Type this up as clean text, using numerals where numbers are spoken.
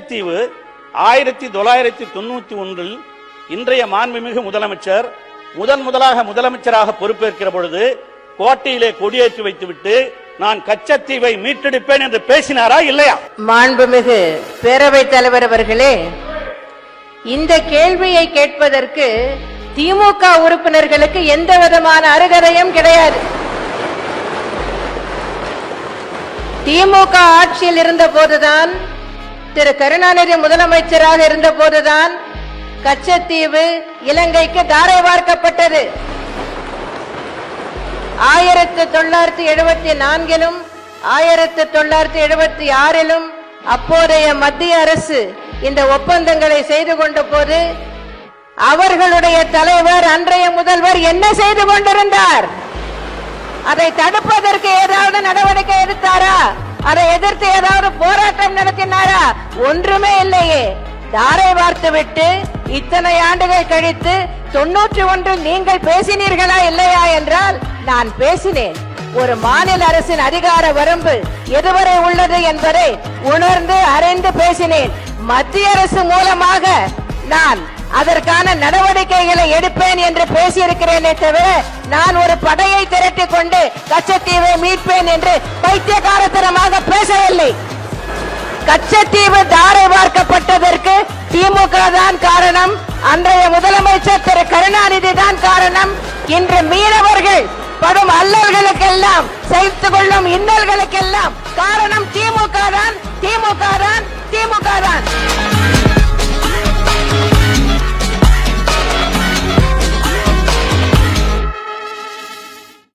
கச்சத்தீவு 1991 இன்றைய மாண்புமிகு முதலமைச்சர் முதலாக முதலமைச்சராக பொறுப்பேற்கிற பொழுது கோட்டையிலே கொடியேற்றி வைத்துவிட்டு நான் கச்சத்தீவை மீட்டெடுப்பேன் என்று பேசினாரா இல்லையா? மாண்புமிகு பேரவைத் தலைவர் அவர்களே, இந்த கேள்வியை கேட்பதற்கு திமுக உறுப்பினர்களுக்கு எந்த விதமான அருகதையும் கிடையாது. திமுக ஆட்சியில் இருந்த போதுதான், திரு கருணாநிதி முதலமைச்சராக இருந்த போதுதான் கச்சத்தீவு இலங்கைக்கு தாரை வார்க்கப்பட்டது. 1974 1976 அப்போதைய மத்திய அரசு இந்த ஒப்பந்தங்களை செய்து கொண்ட போது அவர்களுடைய தலைவர் அன்றைய முதல்வர் என்ன செய்து கொண்டிருந்தார்? அதை தடுப்பதற்கு ஏதாவது நடவடிக்கை எடுத்தாரா? அதை எதிர்த்து ஏதாவது போராட்டம் நடத்தினாரா? ஒன்றுமே இல்லையே. தாரை வார்த்துவிட்டு இத்தனை ஆண்டுகள் கழித்து 91 நீங்கள் பேசினீர்களா இல்லையா என்றால் நான் பேசினேன். ஒரு மாநில அரசின் அதிகார வரம்பு எதுவரை உள்ளது என்பதை உணர்ந்து அறிந்து பேசினேன். மத்திய அரசு மூலமாக நான் அதற்கான நடவடிக்கைகளை எடுப்பேன் என்று பேசியிருக்கிறேனே தவிர நான் ஒரு படையை திரட்டிக் கொண்டு கச்சத்தீவை மீட்பேன் என்று பைத்தியக்காரத்தனமாக பேசவில்லை. கச்சத்தீவு தாரை பார்க்கப்பட்டதற்கு திமுக தான் காரணம், அன்றைய முதலமைச்சர் திரு கருணாநிதி தான் காரணம். இன்று மீனவர்கள் படும் அல்லல்களுக்கெல்லாம் சகித்துக் கொள்ளும் இன்னல்களுக்கெல்லாம் காரணம் திமுக தான், திமுக தான், திமுக தான்.